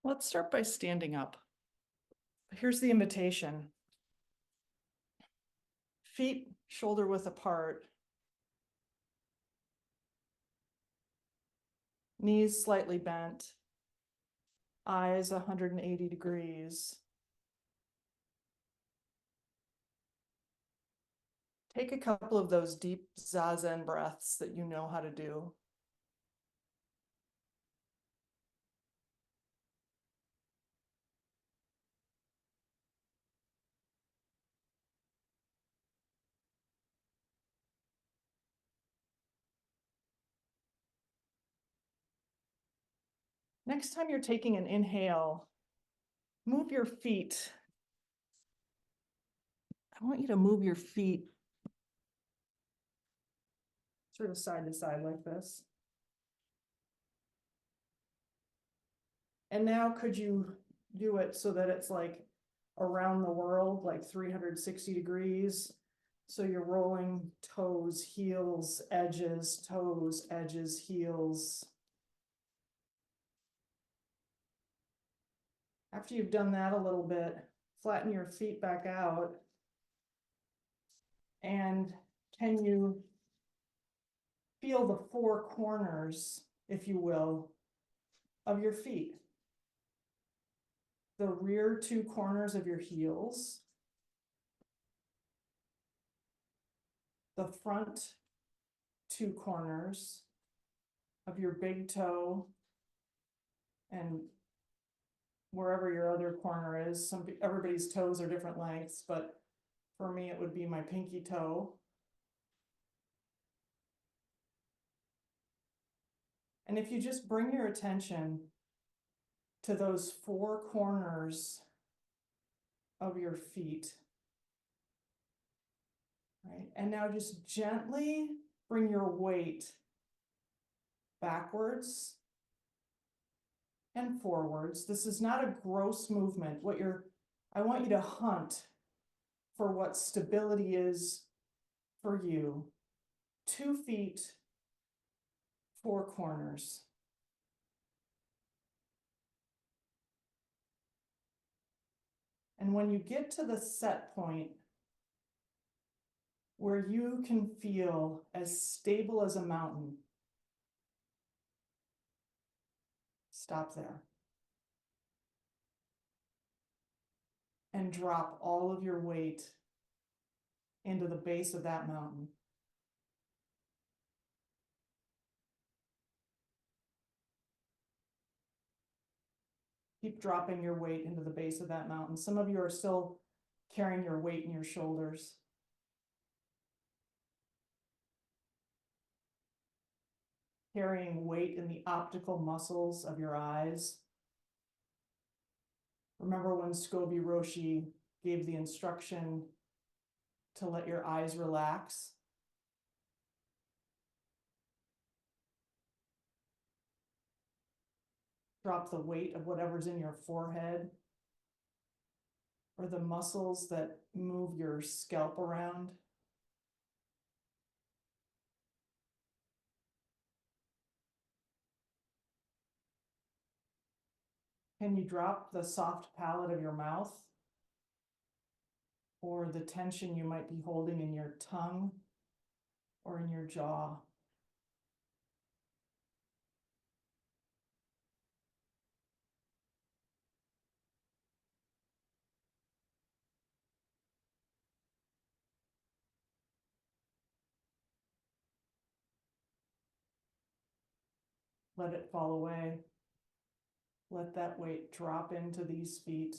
Let's start by standing up. Here's the invitation. Feet shoulder width apart. Knees slightly bent. Eyes 180 degrees. Take a couple of those deep zazen breaths that you know how to do. Next time you're taking an inhale, move your feet. I want you to move your feet sort of side to side like this. And now could you do it so that it's like around the world, like 360 degrees? So you're rolling toes, heels, edges, toes, edges, heels. After you've done that a little bit, flatten your feet back out. And can you feel the four corners, if you will, of your feet? The rear two corners of your heels, the front two corners of your big toe, and wherever your other corner is. Everybody's toes are different lengths, but for me, it would be my pinky toe. And if you just bring your attention to those four corners of your feet, right? And now just gently bring your weight backwards and forwards. This is not a gross movement. I want you to hunt for what stability is for you. 2 feet, 4 corners. And when you get to the set point where you can feel as stable as a mountain, stop there. And drop all of your weight into the base of that mountain. Keep dropping your weight into the base of that mountain. Some of you are still carrying your weight in your shoulders. Carrying weight in the optical muscles of your eyes. Remember when Roshi gave the instruction to let your eyes relax? Drop the weight of whatever's in your forehead or the muscles that move your scalp around. Can you drop the soft palate of your mouth or the tension you might be holding in your tongue or in your jaw? Let it fall away. Let that weight drop into these feet.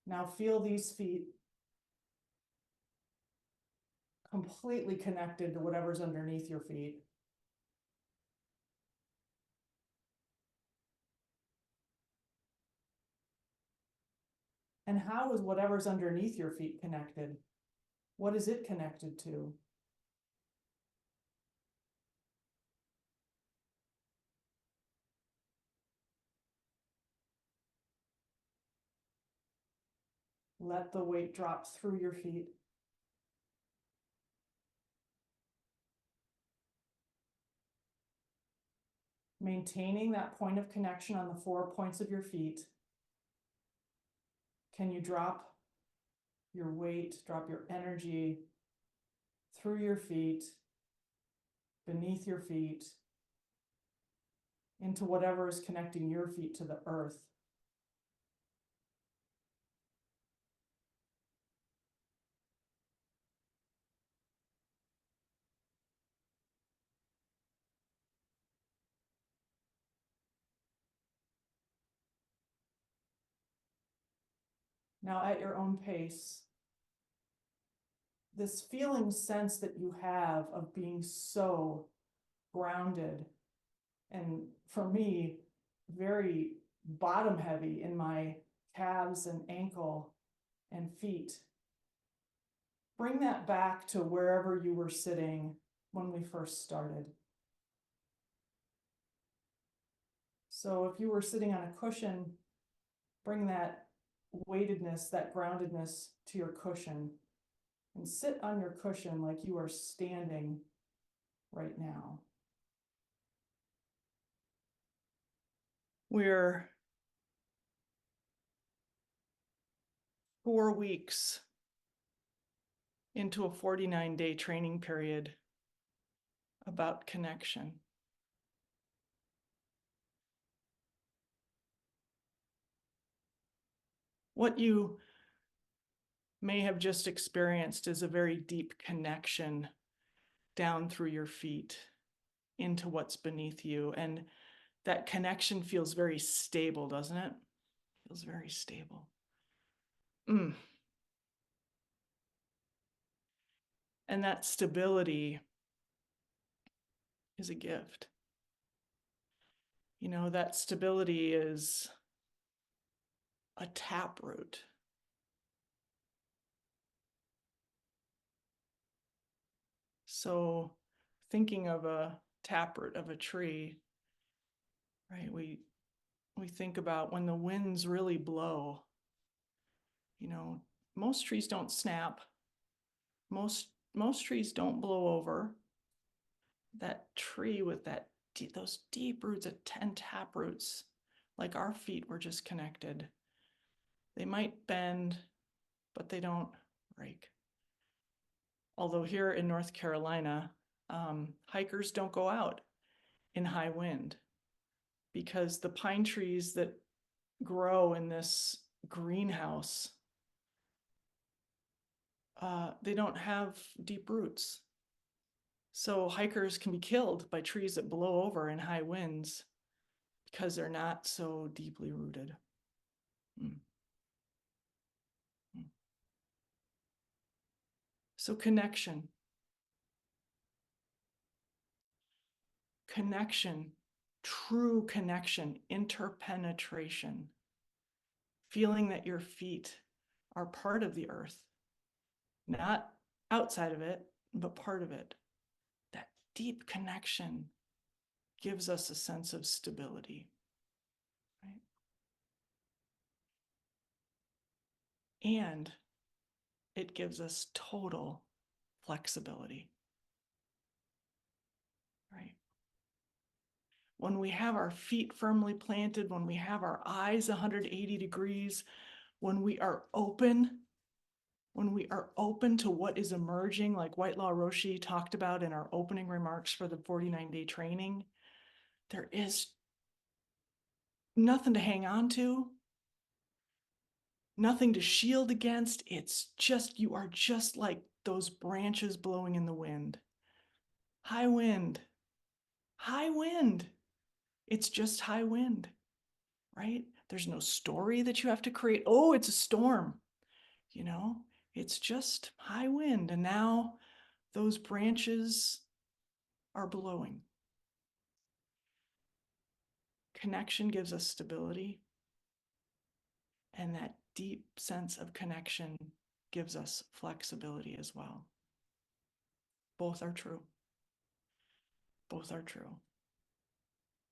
Now feel these feet completely connected to whatever's underneath your feet. And how is whatever's underneath your feet connected? What is it connected to? Let the weight drop through your feet. maintaining that point of connection on the 4 points of your feet. Can you drop your weight, drop your energy through your feet, beneath your feet, into whatever is connecting your feet to the earth? Now, at your own pace, this feeling sense that you have of being so grounded, and for me, very bottom heavy in my calves and ankle and feet. Bring that back to wherever you were sitting when we first started. So if you were sitting on a cushion, bring that weightedness, that groundedness to your cushion, and sit on your cushion like you are standing right now. We're 4 weeks into a 49-day training period about connection. What you may have just experienced is a very deep connection down through your feet into what's beneath you. And that connection feels very stable, doesn't it? Feels very stable. And that stability is a gift. You know, that stability is a taproot. So thinking of a taproot of a tree, right? We think about when the winds really blow, you know, most trees don't snap. Most trees don't blow over. That tree with those deep roots and tap roots, like our feet were just connected. They might bend, but they don't break. Although here in North Carolina, hikers don't go out in high wind because the pine trees that grow in this greenhouse, they don't have deep roots. So hikers can be killed by trees that blow over in high winds because they're not so deeply rooted. So connection. Connection, true connection, interpenetration. Feeling that your feet are part of the earth, not outside of it, but part of it. That deep connection gives us a sense of stability, right? And it gives us total flexibility, right? When we have our feet firmly planted, when we have our eyes 180 degrees, when we are open to what is emerging, like White Law Roshi talked about in our opening remarks for the 49-day training, there is nothing to hang on to, nothing to shield against. It's just, you are just like those branches blowing in the wind. High wind, high wind. It's just high wind, right? There's no story that you have to create. Oh, it's a storm, you know? It's just high wind. And now those branches are blowing. Connection gives us stability. And that deep sense of connection gives us flexibility as well. Both are true. Both are true.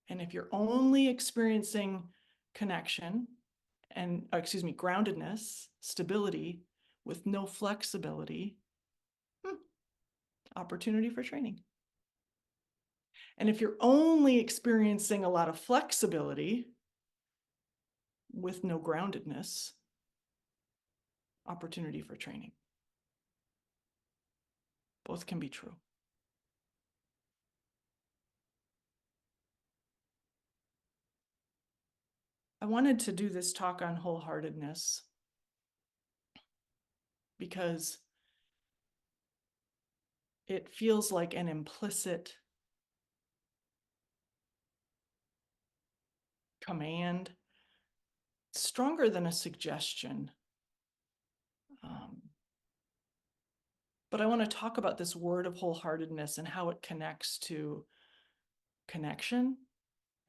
And if you're only experiencing connection and, groundedness, stability with no flexibility, opportunity for training. And if you're only experiencing a lot of flexibility with no groundedness, opportunity for training. Both can be true. I wanted to do this talk on wholeheartedness because it feels like an implicit command, stronger than a suggestion. But I want to talk about this word of wholeheartedness and how it connects to connection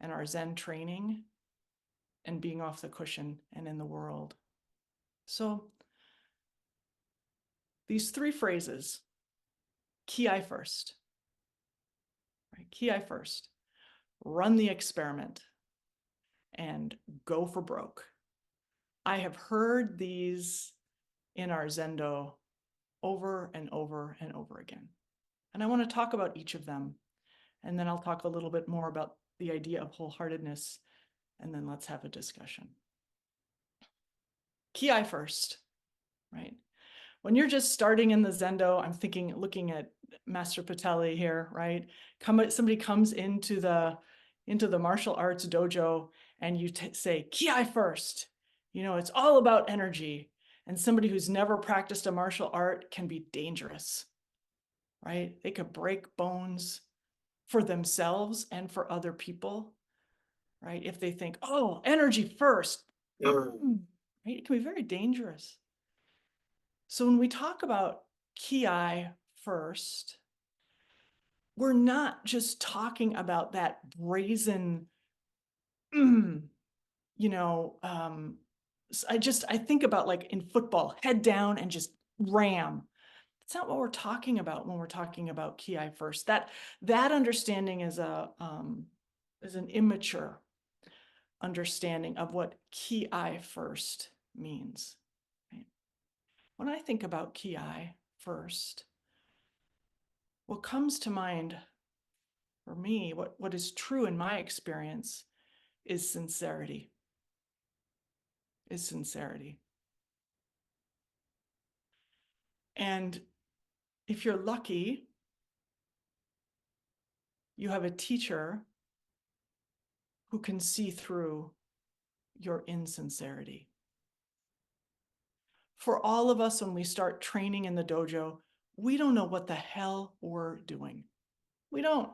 and our Zen training and being off the cushion and in the world. So these three phrases, ki first, right? Ki first, run the experiment, and go for broke. I have heard these in our Zendo over and over and over again. And I want to talk about each of them. And then I'll talk a little bit more about the idea of wholeheartedness. And then let's have a discussion. Ki first, right? When you're just starting in the Zendo, I'm thinking, looking at Master Patelli here, right? Somebody comes into the martial arts dojo and you say, Ki first. You know, it's all about energy. And somebody who's never practiced a martial art can be dangerous, right? They could break bones for themselves and for other people, right? If they think, oh, energy first, right? It can be very dangerous. So when we talk about ki first, we're not just talking about that brazen, I think about like in football, head down and just ram. That's not what we're talking about when we're talking about ki first. That understanding is an immature understanding of what ki first means. Right? When I think about ki first, what comes to mind for me, what is true in my experience, is sincerity. And if you're lucky, you have a teacher who can see through your insincerity. For all of us, when we start training in the dojo, we don't know what the hell we're doing. We don't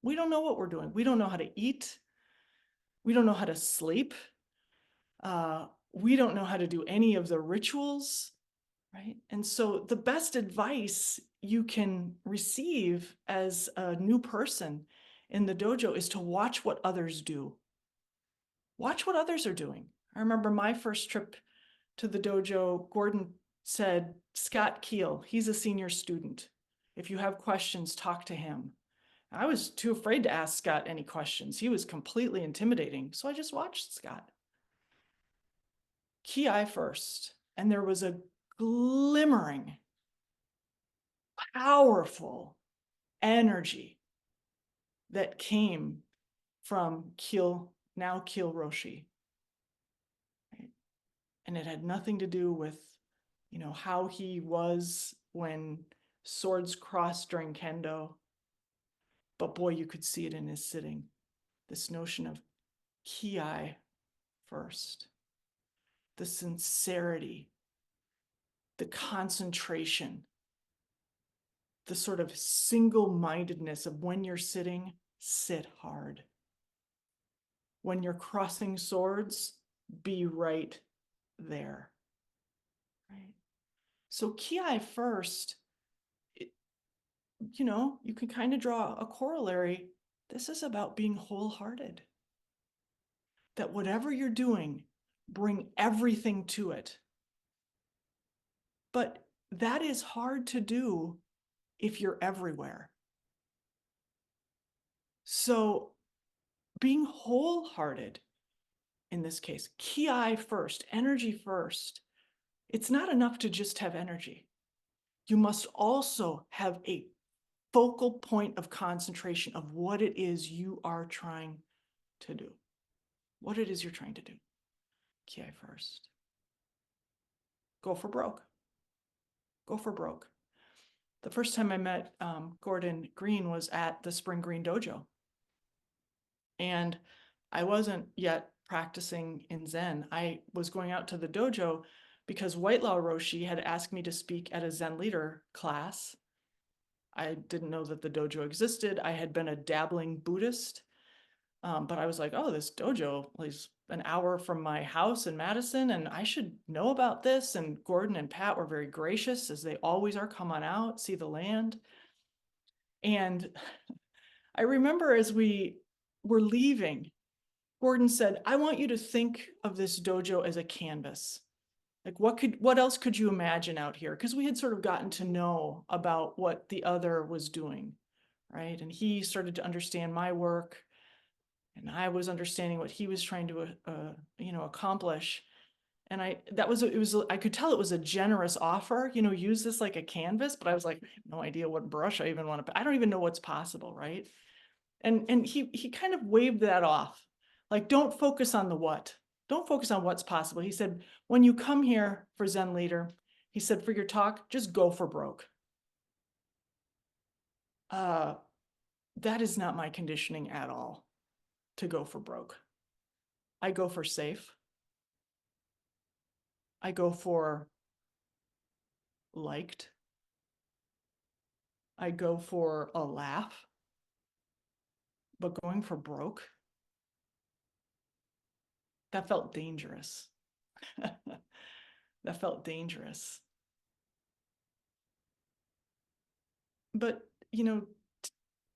know what we're doing. We don't know how to eat. We don't know how to sleep. We don't know how to do any of the rituals, right? And so the best advice you can receive as a new person in the dojo is to watch what others do. Watch what others are doing. I remember my first trip to the dojo, Gordon said, Scott Keel, he's a senior student. If you have questions, talk to him. I was too afraid to ask Scott any questions. He was completely intimidating. So I just watched Scott. Ki first. And there was a glimmering, powerful energy that came from now Keel Roshi. Right? And it had nothing to do with, how he was when swords crossed during kendo. But boy, you could see it in his sitting. This notion of ki first. The sincerity, the concentration, the sort of single-mindedness of when you're sitting, sit hard. When you're crossing swords, be right there. Right? So ki first, you can kind of draw a corollary. This is about being wholehearted. That whatever you're doing, bring everything to it. But that is hard to do if you're everywhere. So being wholehearted, in this case, ki first, energy first, it's not enough to just have energy. You must also have a focal point of concentration of what it is you are trying to do. What it is you're trying to do. Ki first. Go for broke. Go for broke. The first time I met Gordon Green was at the Spring Green Dojo. And I wasn't yet practicing in Zen. I was going out to the dojo because White Law Roshi had asked me to speak at a Zen leader class. I didn't know that the dojo existed. I had been a dabbling Buddhist, but I was like, oh, this dojo is an hour from my house in Madison, and I should know about this. And Gordon and Pat were very gracious, as they always are. Come on out, see the land. And I remember as we were leaving, Gordon said, I want you to think of this dojo as a canvas. Like, what else could you imagine out here? Because we had sort of gotten to know about what the other was doing, right? And he started to understand my work, and I was understanding what he was trying to, accomplish. And I could tell it was a generous offer, use this like a canvas, but I was like, I have no idea what brush I even want to, I don't even know what's possible, right? And he kind of waved that off. Like, don't focus on the what. Don't focus on what's possible. He said, when you come here for Zen Leader, he said, for your talk, just go for broke. That is not my conditioning at all, to go for broke. I go for safe. I go for liked. I go for a laugh. But going for broke, that felt dangerous. That felt dangerous. But,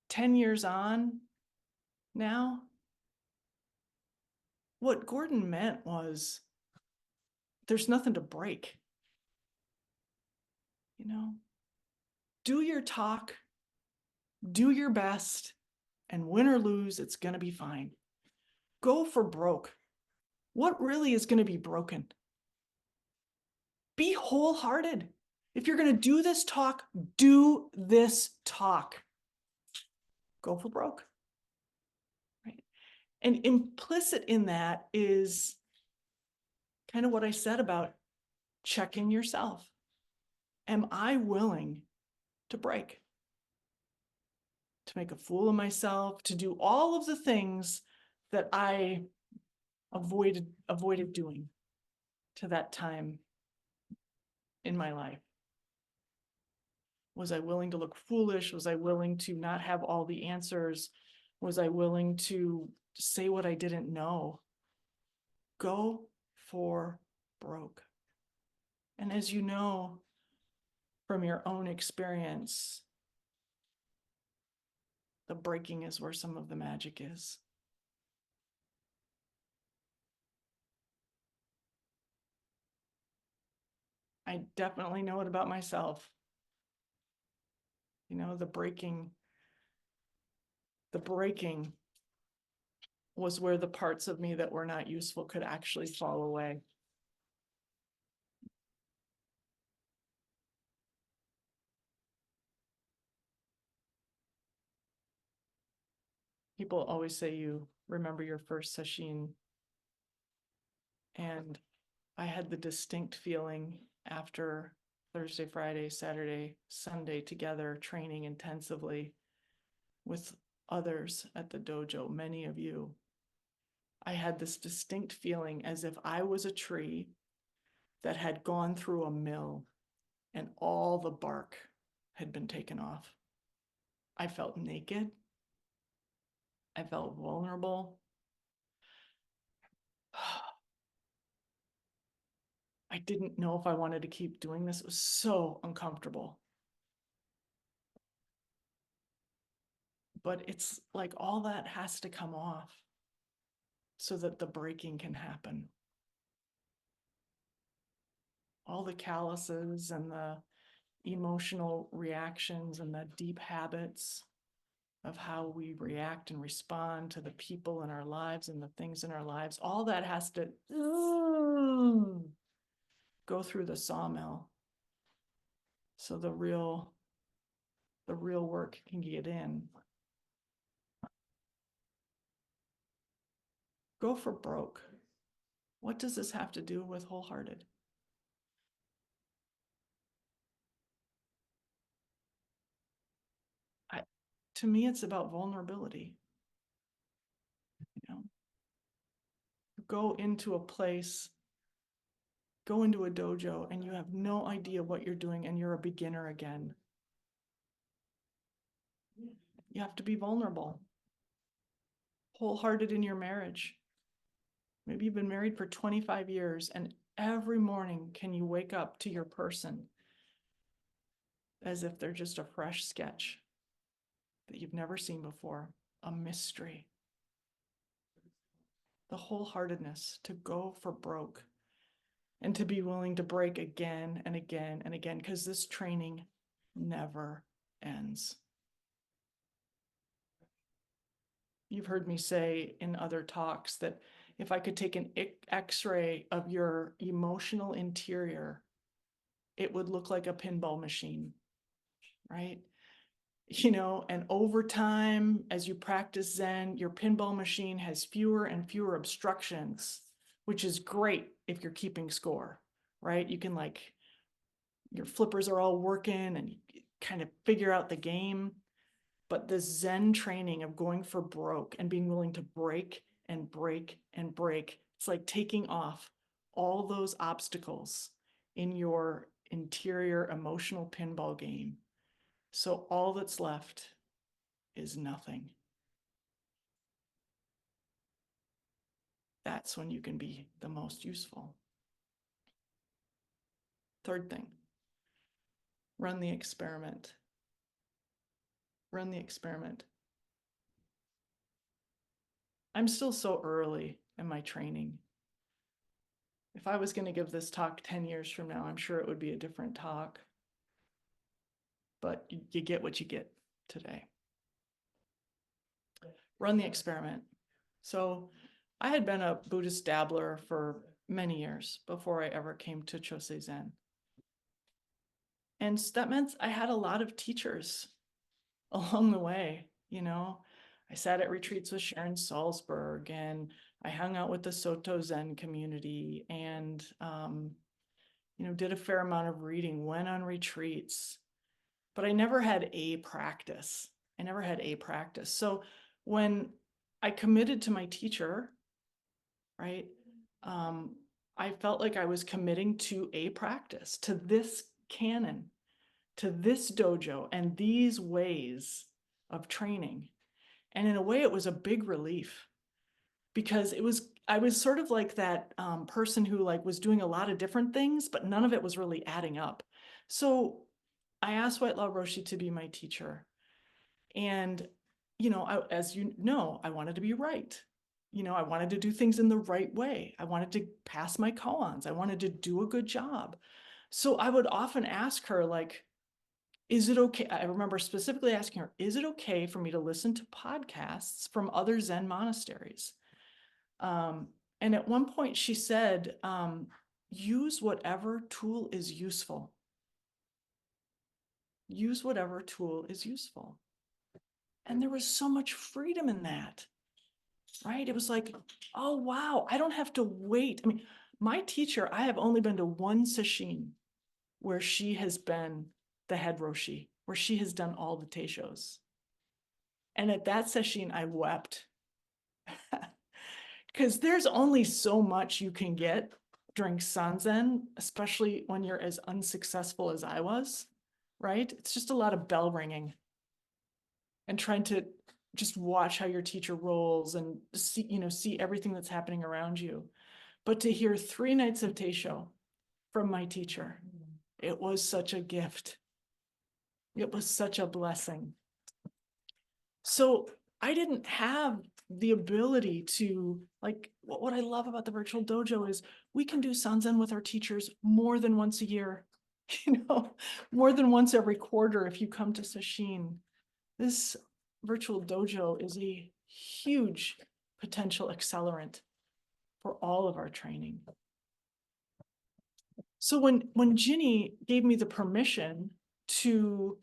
10 years on now, what Gordon meant was there's nothing to break. Do your talk, do your best, and win or lose, it's going to be fine. Go for broke. What really is going to be broken? Be wholehearted. If you're going to do this talk, do this talk. Go for broke. Right? And implicit in that is kind of what I said about checking yourself. Am I willing to break? To make a fool of myself, to do all of the things that I avoided doing to that time in my life? Was I willing to look foolish? Was I willing to not have all the answers? Was I willing to say what I didn't know? Go for broke. And as you know from your own experience, the breaking is where some of the magic is. I definitely know it about myself. The breaking was where the parts of me that were not useful could actually fall away. People always say you remember your first sesshin. And I had the distinct feeling after Thursday, Friday, Saturday, Sunday together, training intensively with others at the dojo, many of you. I had this distinct feeling as if I was a tree that had gone through a mill and all the bark had been taken off. I felt naked. I felt vulnerable. I didn't know if I wanted to keep doing this. It was so uncomfortable. But it's like all that has to come off so that the breaking can happen. All the calluses and the emotional reactions and the deep habits of how we react and respond to the people in our lives and the things in our lives, all that has to go through the sawmill. So the real the real work can get in. Go for broke. What does this have to do with wholehearted? To me, it's about vulnerability. You know, go into a place, go into a dojo, and you have no idea what you're doing, and you're a beginner again. You have to be vulnerable. Wholehearted in your marriage. Maybe you've been married for 25 years, and every morning can you wake up to your person as if they're just a fresh sketch that you've never seen before, a mystery. The wholeheartedness to go for broke and to be willing to break again and again and again, because this training never ends. You've heard me say in other talks that if I could take an X-ray of your emotional interior, it would look like a pinball machine, right? You know, and over time, as you practice Zen, your pinball machine has fewer and fewer obstructions, which is great if you're keeping score, right? You can your flippers are all working and you kind of figure out the game. But the Zen training of going for broke and being willing to break and break and break, it's like taking off all those obstacles in your interior emotional pinball game. So all that's left is nothing. That's when you can be the most useful. Third thing, run the experiment. Run the experiment. I'm still so early in my training. If I was going to give this talk 10 years from now, I'm sure it would be a different talk. But you get what you get today. Run the experiment. So I had been a Buddhist dabbler for many years before I ever came to Chosei Zen. And that meant I had a lot of teachers along the way. You know, I sat at retreats with Sharon Salzberg, and I hung out with the Soto Zen community, and you know, did a fair amount of reading, went on retreats, but I never had a practice. I never had a practice. So when I committed to my teacher, right, I felt like I was committing to a practice, to this canon, to this dojo, and these ways of training. And in a way, it was a big relief, because I was sort of like that person who was doing a lot of different things, but none of it was really adding up. So I asked White Law Roshi to be my teacher. And, you know, as you know, I wanted to be right. You know, I wanted to do things in the right way. I wanted to pass my koans. I wanted to do a good job. So I would often ask her, is it okay? I remember specifically asking her, is it okay for me to listen to podcasts from other Zen monasteries? And at one point she said, use whatever tool is useful. Use whatever tool is useful. And there was so much freedom in that, right? It was like, oh, wow, I don't have to wait. I mean, my teacher, I have only been to one sesshin where she has been the head Roshi, where she has done all the teishos. And at that sesshin, I wept. Because there's only so much you can get during Sanzen, especially when you're as unsuccessful as I was, right? It's just a lot of bell ringing and trying to just watch how your teacher rolls and see everything that's happening around you. But to hear 3 nights of Teisho from my teacher, it was such a gift. It was such a blessing. So I didn't have the ability to, what I love about the virtual dojo is we can do Sanzen with our teachers more than once a year, more than once every quarter if you come to Sesshin. This virtual dojo is a huge potential accelerant for all of our training. So when Ginny gave me the permission to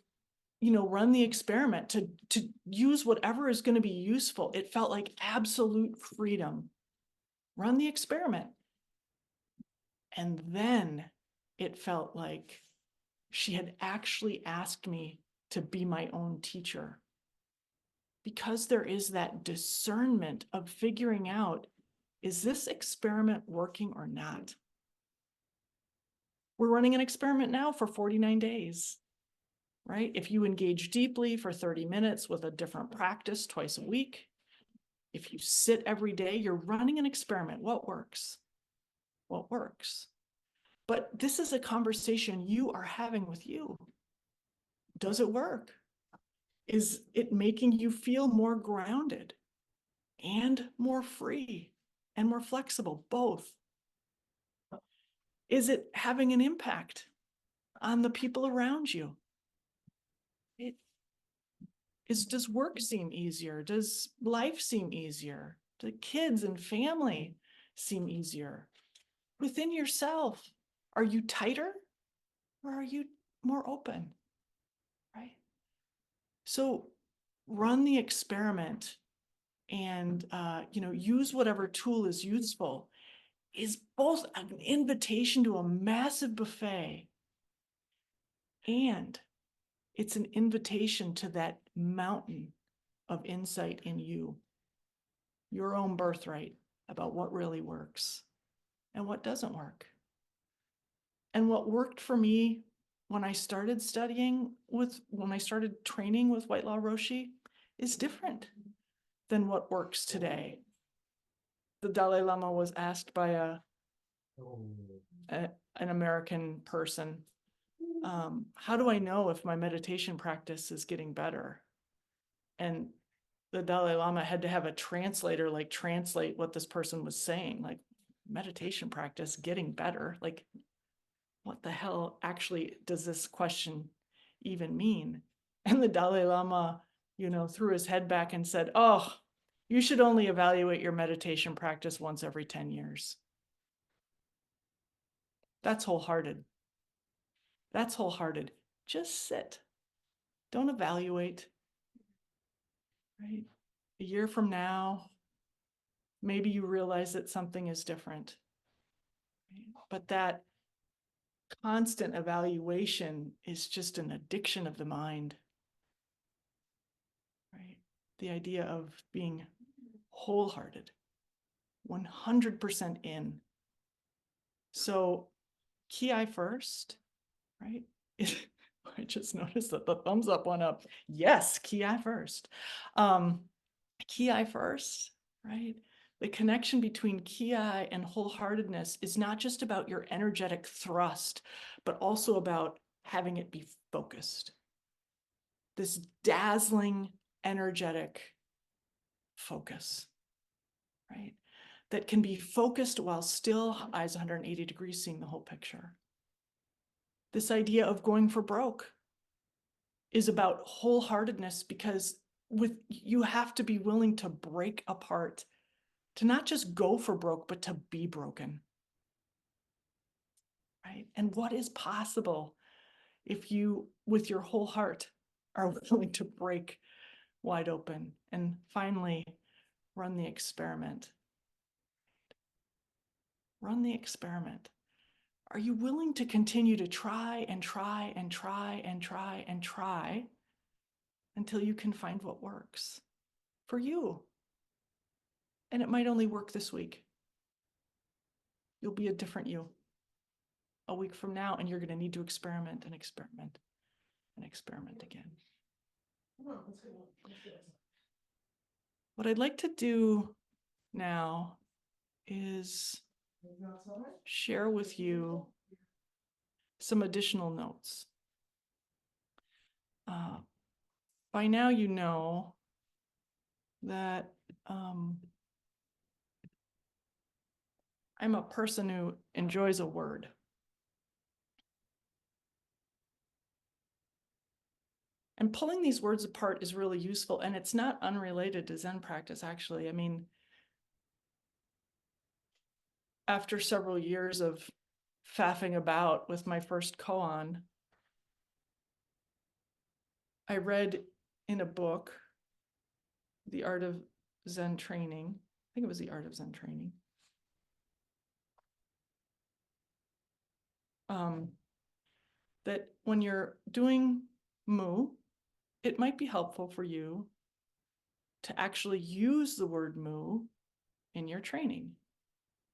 run the experiment, to use whatever is going to be useful. It felt like absolute freedom. Run the experiment. And then it felt like she had actually asked me to be my own teacher. Because there is that discernment of figuring out, is this experiment working or not? We're running an experiment now for 49 days, right? If you engage deeply for 30 minutes with a different practice twice a week, if you sit every day, you're running an experiment. What works? What works? But this is a conversation you are having with you. Does it work? Is it making you feel more grounded and more free and more flexible? Both. Is it having an impact on the people around you? Does work seem easier? Does life seem easier? Do kids and family seem easier? Within yourself, are you tighter or are you more open? Right? So run the experiment and use whatever tool is useful. Is both an invitation to a massive buffet, and it's an invitation to that mountain of insight in you, your own birthright about what really works and what doesn't work. And what worked for me when I started training with White Law Roshi is different than what works today. The Dalai Lama was asked by an American person, how do I know if my meditation practice is getting better? And the Dalai Lama had to have a translator translate what this person was saying, like meditation practice getting better. Like, what the hell actually does this question even mean? And the Dalai Lama, threw his head back and said, oh, you should only evaluate your meditation practice once every 10 years. That's wholehearted. That's wholehearted. Just sit. Don't evaluate. Right? A year from now, maybe you realize that something is different. Right? But that constant evaluation is just an addiction of the mind. Right? The idea of being wholehearted, 100% in. So ki first, right? I just noticed that the thumbs up went up. Yes, ki first. Ki first, right? The connection between ki and wholeheartedness is not just about your energetic thrust, but also about having it be focused. This dazzling, energetic focus, right? That can be focused while still eyes 180 degrees, seeing the whole picture. This idea of going for broke is about wholeheartedness, because you have to be willing to break apart, to not just go for broke, but to be broken. Right? And what is possible if you, with your whole heart, are willing to break wide open? And finally, run the experiment. Run the experiment. Are you willing to continue to try and try and try and try and try until you can find what works for you? And it might only work this week. You'll be a different you a week from now, and you're going to need to experiment and experiment and experiment again. What I'd like to do now is share with you some additional notes. By now, you know that I'm a person who enjoys a word. And pulling these words apart is really useful, and it's not unrelated to Zen practice, actually. I mean, after several years of faffing about with my first koan, I read in a book, The Art of Zen Training. I think it was The Art of Zen Training. That when you're doing mu, it might be helpful for you to actually use the word mu in your training.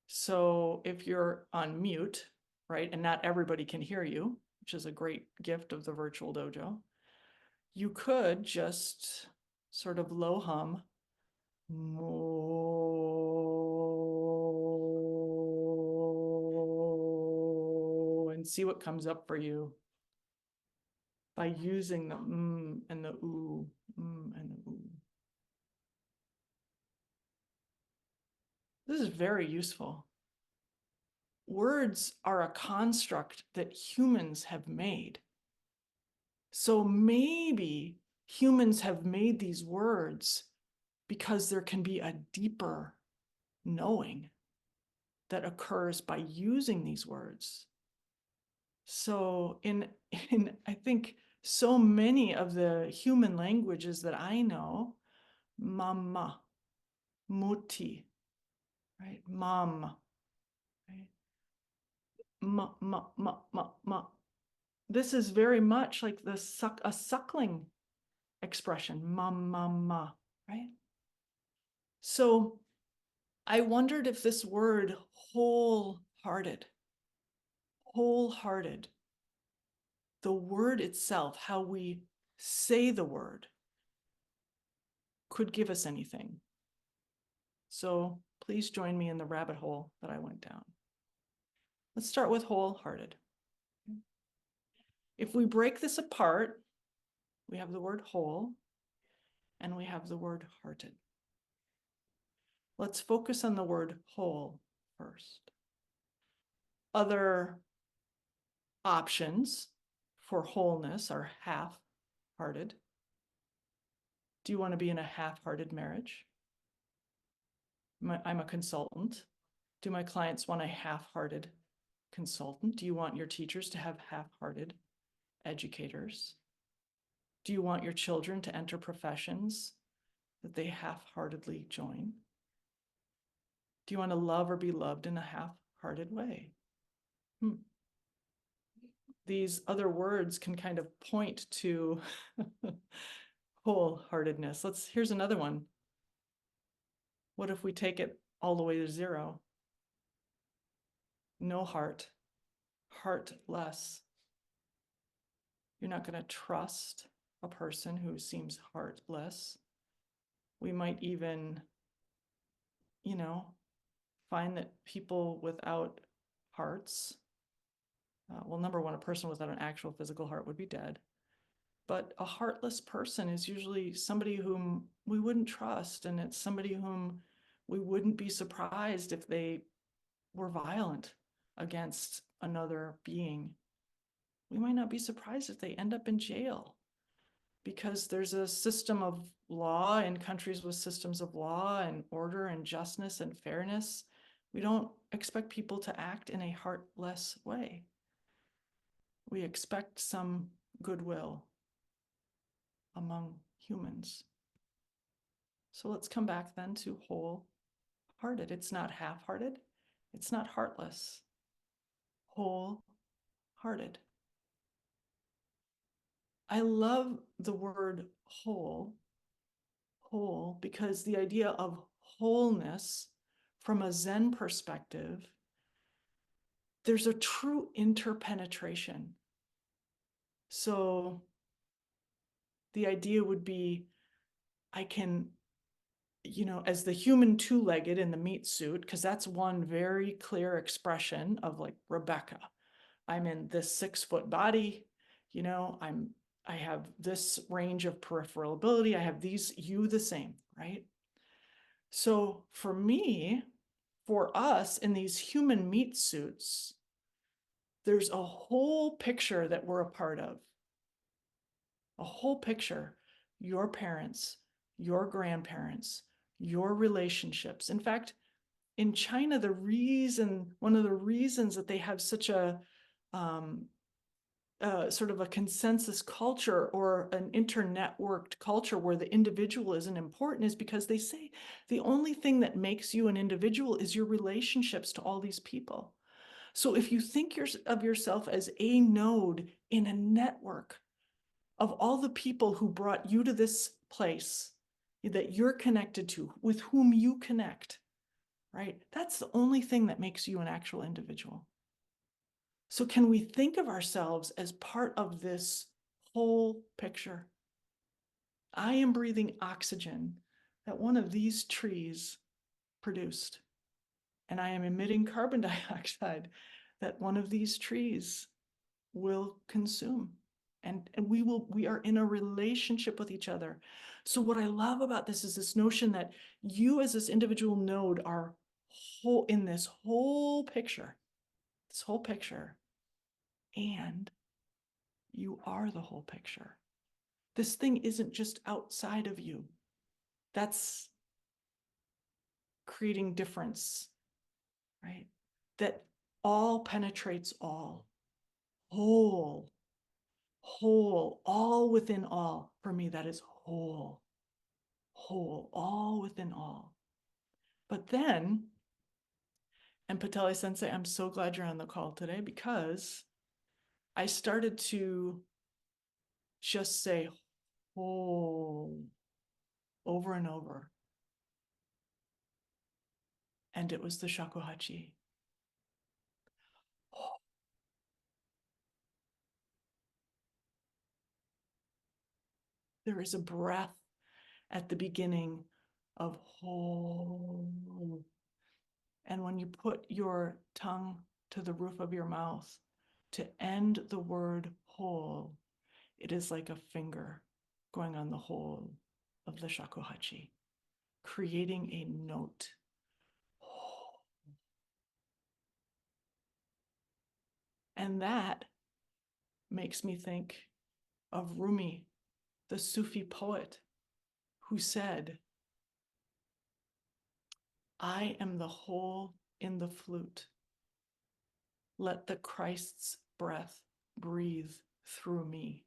So if you're on mute, right, and not everybody can hear you, which is a great gift of the virtual dojo, you could just sort of low hum and see what comes up for you by using the and the ooh, and the ooh. This is very useful. Words are a construct that humans have made. So maybe humans have made these words because there can be a deeper knowing that occurs by using these words. So in I think so many of the human languages that I know, mama, muti, right? Mom, right? Ma, ma, ma, ma, ma. This is very much like a suckling expression, ma, ma, ma, right? So I wondered if this word wholehearted, the word itself, how we say the word, could give us anything. So please join me in the rabbit hole that I went down. Let's start with wholehearted. If we break this apart, we have the word whole and we have the word hearted. Let's focus on the word whole first. Other options for wholeness are half-hearted. Do you want to be in a half-hearted marriage? I'm a consultant. Do my clients want a half-hearted consultant? Do you want your teachers to have half-hearted educators? Do you want your children to enter professions that they half-heartedly join? Do you want to love or be loved in a half-hearted way? These other words can kind of point to wholeheartedness. Here's another one. What if we take it all the way to 0? No heart, heartless. You're not going to trust a person who seems heartless. We might even, find that people without hearts, well, number one, a person without an actual physical heart would be dead. But a heartless person is usually somebody whom we wouldn't trust, and it's somebody whom we wouldn't be surprised if they were violent against another being. We might not be surprised if they end up in jail because there's a system of law in countries with systems of law and order and justness and fairness. We don't expect people to act in a heartless way. We expect some goodwill among humans. So let's come back then to wholehearted. It's not half-hearted. It's not heartless. Wholehearted. I love the word whole, because the idea of wholeness from a Zen perspective, there's a true interpenetration. So the idea would be, I can, as the human two-legged in the meat suit, because that's one very clear expression of like Rebecca. I'm in this 6-foot body, I have this range of peripheral ability. I have these, you the same, right? So for me, for us in these human meat suits, there's a whole picture that we're a part of. A whole picture. Your parents, your grandparents, your relationships. In fact, in China, one of the reasons that they have such a sort of a consensus culture or an internetworked culture where the individual isn't important is because they say the only thing that makes you an individual is your relationships to all these people. So if you think of yourself as a node in a network of all the people who brought you to this place that you're connected to, with whom you connect, right? That's the only thing that makes you an actual individual. So can we think of ourselves as part of this whole picture? I am breathing oxygen that one of these trees produced, and I am emitting carbon dioxide that one of these trees will consume. And we are in a relationship with each other. So what I love about this is this notion that you as this individual node are whole in this whole picture, and you are the whole picture. This thing isn't just outside of you. That's creating difference, right? That all penetrates all, whole, all within all. For me, that is whole, all within all. But then, and Pateli Sensei, I'm so glad you're on the call today because I started to just say whole over and over. And it was the shakuhachi. There is a breath at the beginning of whole. And when you put your tongue to the roof of your mouth to end the word whole, it is like a finger going on the whole of the shakuhachi, creating a note. And that makes me think of Rumi, the Sufi poet, who said, I am the hole in the flute. Let the Christ's breath breathe through me.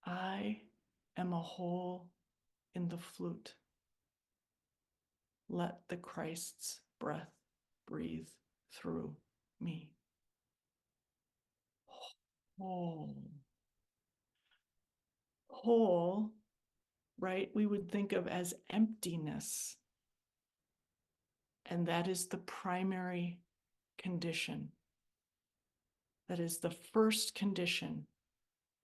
I am a hole in the flute. Let the Christ's breath breathe through me. Whole. Whole, right? We would think of as emptiness. And that is the primary condition. That is the first condition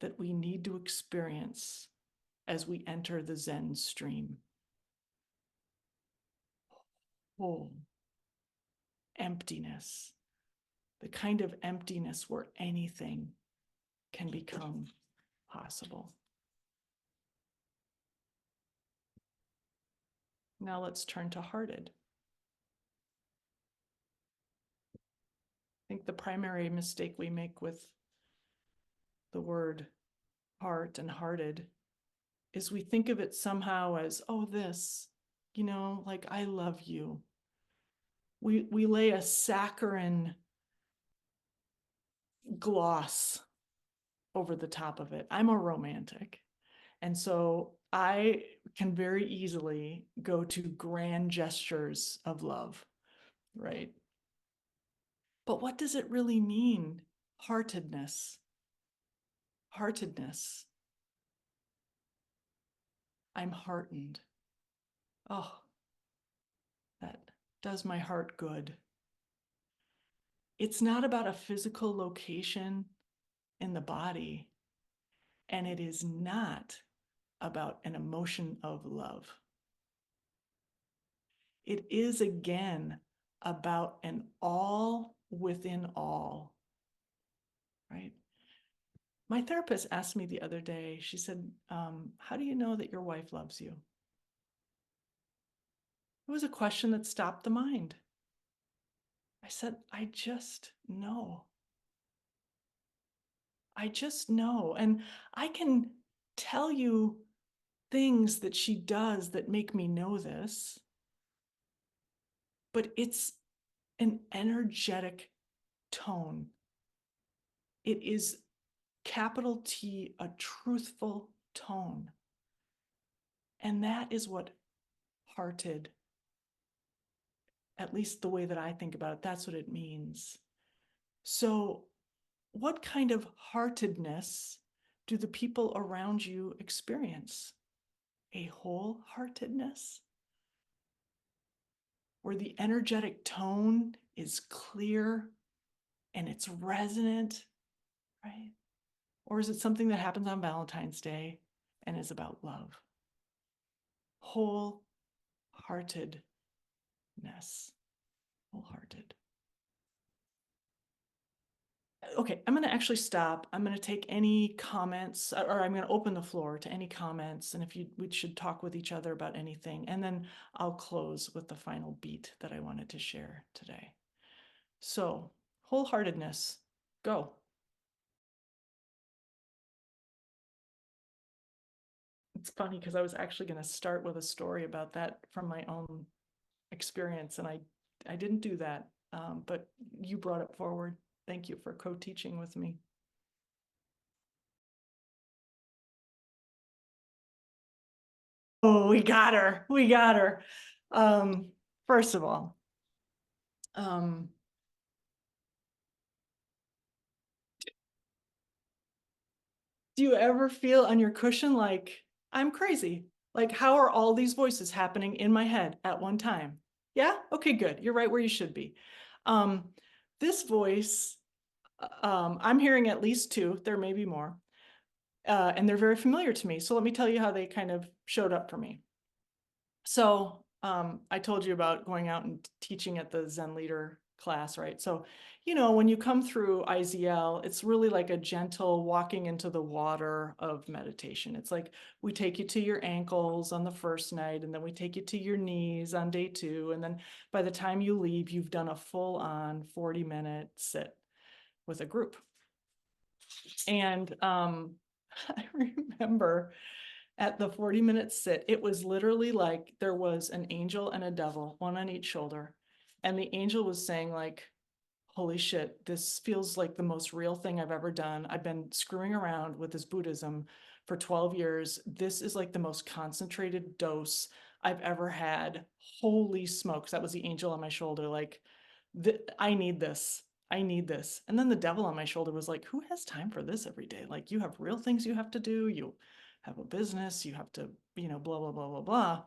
that we need to experience as we enter the Zen stream. Whole. Emptiness. The kind of emptiness where anything can become possible. Now let's turn to hearted. I think the primary mistake we make with the word heart and hearted is we think of it somehow as, oh, this, like I love you. We lay a saccharine gloss over the top of it. I'm a romantic. And so I can very easily go to grand gestures of love, right? But what does it really mean? Heartedness. Heartedness. I'm heartened. Oh, that does my heart good. It's not about a physical location in the body, and it is not about an emotion of love. It is again about an all within all, right? My therapist asked me the other day, she said, how do you know that your wife loves you? It was a question that stopped the mind. I said, I just know. I just know. And I can tell you things that she does that make me know this, but it's an energetic tone. It is capital T, a truthful tone. And that is what hearted, at least the way that I think about it, that's what it means. So, what kind of heartedness do the people around you experience? A wholeheartedness? Where the energetic tone is clear and it's resonant, right? Or is it something that happens on Valentine's Day and is about love? Wholeheartedness. Wholehearted. Okay, I'm going to actually stop. I'm going to take any comments, or I'm going to open the floor to any comments. And if we should talk with each other about anything, and then I'll close with the final beat that I wanted to share today. So, wholeheartedness, go. It's funny because I was actually going to start with a story about that from my own experience, and I didn't do that, but you brought it forward. Thank you for co-teaching with me. Oh, we got her. We got her. First of all, do you ever feel on your cushion like, I'm crazy? Like, how are all these voices happening in my head at one time? Yeah? Okay, good. You're right where you should be. This voice, I'm hearing at least two, there may be more, and they're very familiar to me. So let me tell you how they kind of showed up for me. So I told you about going out and teaching at the Zen leader class, right? So, when you come through IZL, it's really like a gentle walking into the water of meditation. It's like we take you to your ankles on the first night, and then we take you to your knees on day 2. And then by the time you leave, you've done a full on 40-minute sit with a group. And I remember at the 40-minute sit, it was literally like there was an angel and a devil, one on each shoulder. And the angel was saying like, holy shit, this feels like the most real thing I've ever done. I've been screwing around with this Buddhism for 12 years. This is like the most concentrated dose I've ever had. Holy smokes. That was the angel on my shoulder. Like, I need this. I need this. And then the devil on my shoulder was like, who has time for this every day? Like, you have real things you have to do. You have a business. You have to, blah, blah, blah, blah, blah.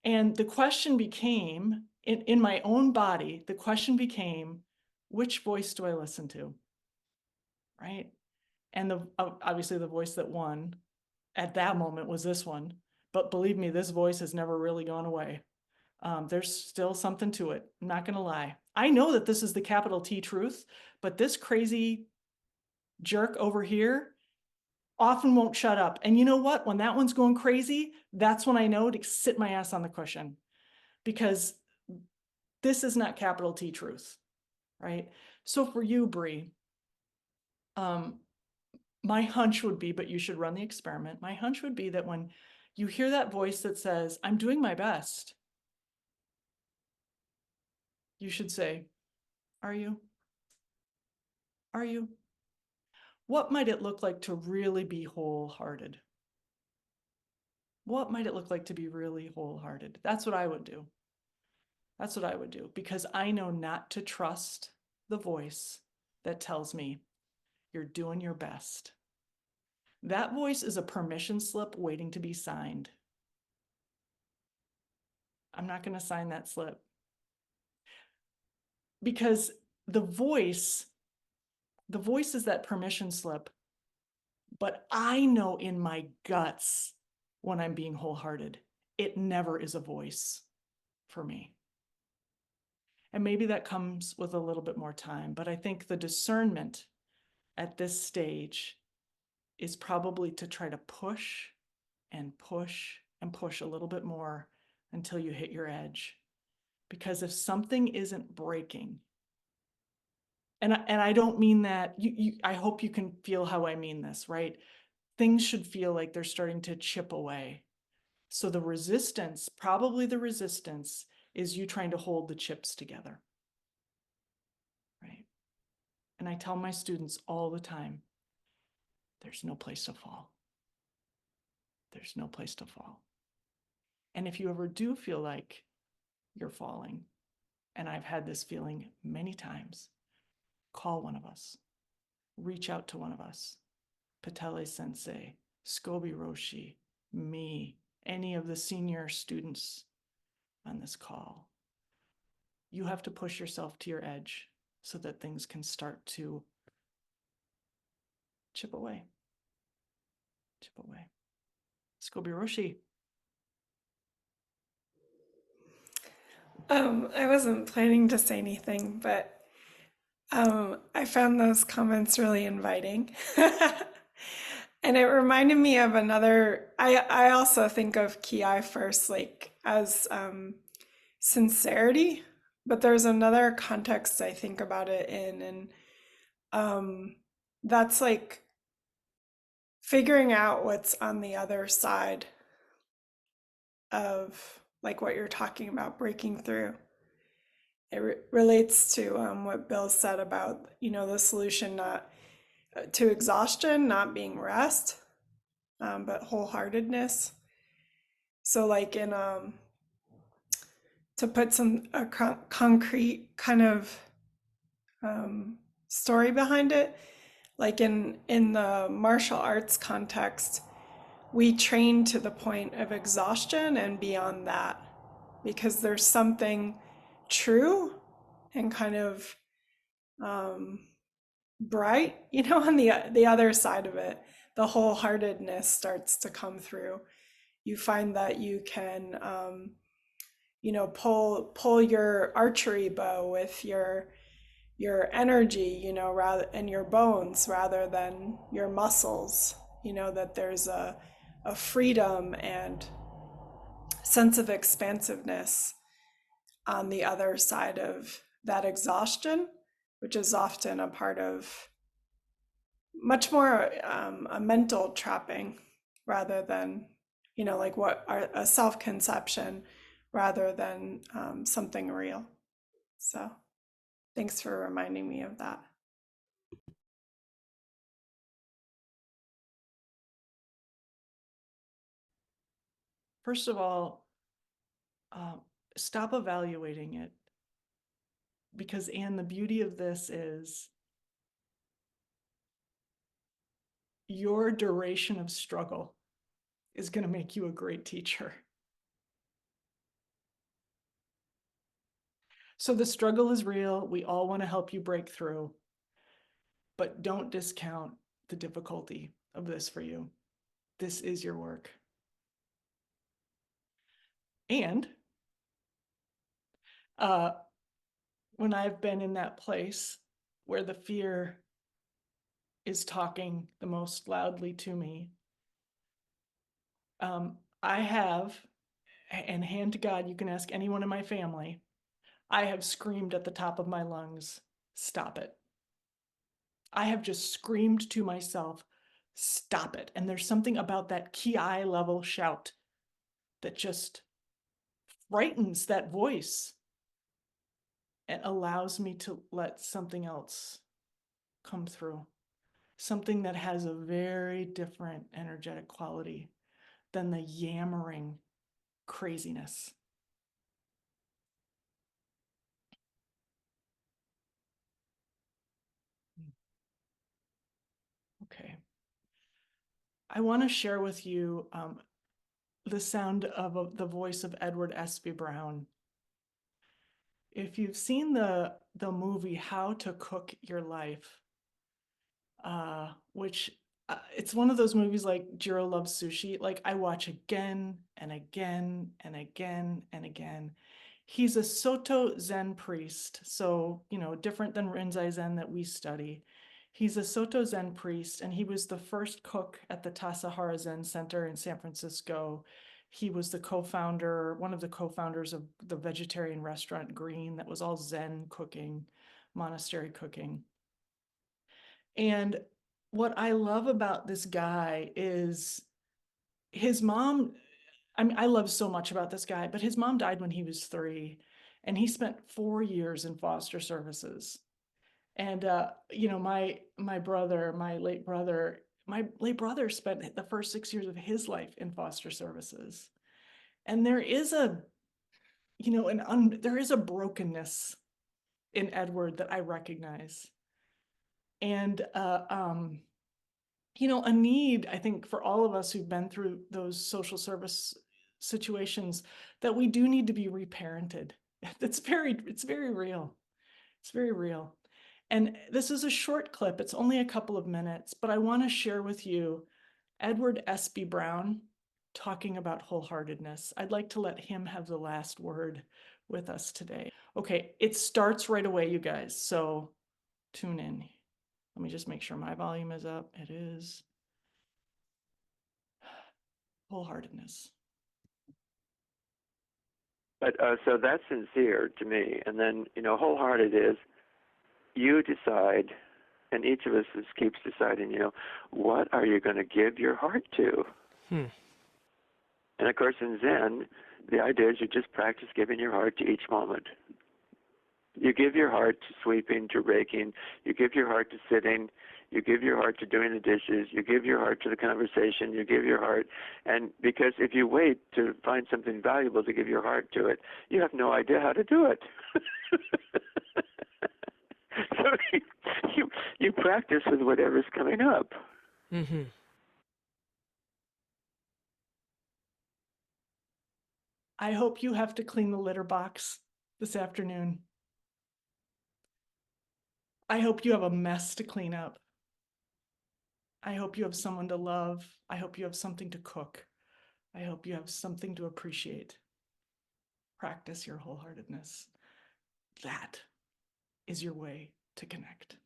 And the question became, in my own body, the question became, which voice do I listen to? Right? And obviously the voice that won at that moment was this one. But believe me, this voice has never really gone away. There's still something to it. I'm not going to lie. I know that this is the capital T truth, but this crazy jerk over here often won't shut up. And you know what? When that one's going crazy, that's when I know to sit my ass on the cushion, because this is not capital T truth, right? So for you, Bree, my hunch would be, but you should run the experiment. My hunch would be that when you hear that voice that says, I'm doing my best, you should say, are you? Are you? What might it look like to really be wholehearted? What might it look like to be really wholehearted? That's what I would do. That's what I would do, because I know not to trust the voice that tells me you're doing your best. That voice is a permission slip waiting to be signed. I'm not going to sign that slip, because the voice is that permission slip. But I know in my guts when I'm being wholehearted, it never is a voice for me. And maybe that comes with a little bit more time, but I think the discernment at this stage is probably to try to push and push and push a little bit more until you hit your edge. Because if something isn't breaking, and I don't mean that, I hope you can feel how I mean this, right? Things should feel like they're starting to chip away. So the resistance, probably the resistance, is you trying to hold the chips together, right? And I tell my students all the time, there's no place to fall. There's no place to fall. And if you ever do feel like you're falling, and I've had this feeling many times, call one of us, reach out to one of us, Patele Sensei, Scoby Roshi, me, any of the senior students on this call. You have to push yourself to your edge so that things can start to chip away. Chip away. Scoby Roshi. I wasn't planning to say anything, but I found those comments really inviting. And it reminded me of another, I also think of Ki first, like as sincerity, but there's another context I think about it in, and that's like figuring out what's on the other side of like what you're talking about, breaking through. It relates to what Bill said about, the solution not to exhaustion, not being rest, but wholeheartedness. So, like in to put some concrete kind of story behind it, like in the martial arts context, we train to the point of exhaustion and beyond that, because there's something true and kind of bright, on the other side of it. The wholeheartedness starts to come through. You find that you can pull your archery bow with your energy, rather, and your bones rather than your muscles. That there's a freedom and sense of expansiveness on the other side of that exhaustion, which is often a part of much more a mental trapping rather than, like what are a self conception rather than something real. So thanks for reminding me of that. First of all, stop evaluating it. Because, Anne, the beauty of this is your duration of struggle is going to make you a great teacher. So the struggle is real. We all want to help you break through, but don't discount the difficulty of this for you. This is your work. And when I've been in that place where the fear is talking the most loudly to me, I have, and hand to God, you can ask anyone in my family, I have screamed at the top of my lungs, stop it. I have just screamed to myself, stop it. And there's something about that Ki level shout that just frightens that voice and allows me to let something else come through. Something that has a very different energetic quality than the yammering craziness. Okay. I want to share with you the sound of the voice of Edward S.B. Brown. If you've seen the movie How to Cook Your Life, which it's one of those movies like Jiro Loves Sushi, like I watch again and again and again and again. He's a Soto Zen priest, so, different than Rinzai Zen that we study. He's a Soto Zen priest, and he was the first cook at the Tassajara Zen Center in San Francisco. He was the co-founder, one of the co-founders of the vegetarian restaurant Green that was all Zen cooking, monastery cooking. And what I love about this guy is his mom. I mean, I love so much about this guy, but his mom died when he was 3, and he spent 4 years in foster services. And, my late brother spent the first 6 years of his life in foster services. And there is there is a brokenness in Edward that I recognize. And, a need, I think, for all of us who've been through those social service situations, that we do need to be reparented. It's very real. It's very real. And this is a short clip. It's only a couple of minutes, but I want to share with you Edward S.B. Brown talking about wholeheartedness. I'd like to let him have the last word with us today. Okay, it starts right away, you guys, so tune in. Let me just make sure my volume is up. It is. Wholeheartedness. But so that's sincere to me. And then, wholehearted is you decide, and each of us keeps deciding, what are you going to give your heart to? And of course, in Zen, the idea is you just practice giving your heart to each moment. You give your heart to sweeping, to raking. You give your heart to sitting. You give your heart to doing the dishes. You give your heart to the conversation. You give your heart. And because if you wait to find something valuable to give your heart to it, you have no idea how to do it. So you practice with whatever's coming up. Mm-hmm. I hope you have to clean the litter box this afternoon. I hope you have a mess to clean up. I hope you have someone to love. I hope you have something to cook. I hope you have something to appreciate. Practice your wholeheartedness. That is your way to connect.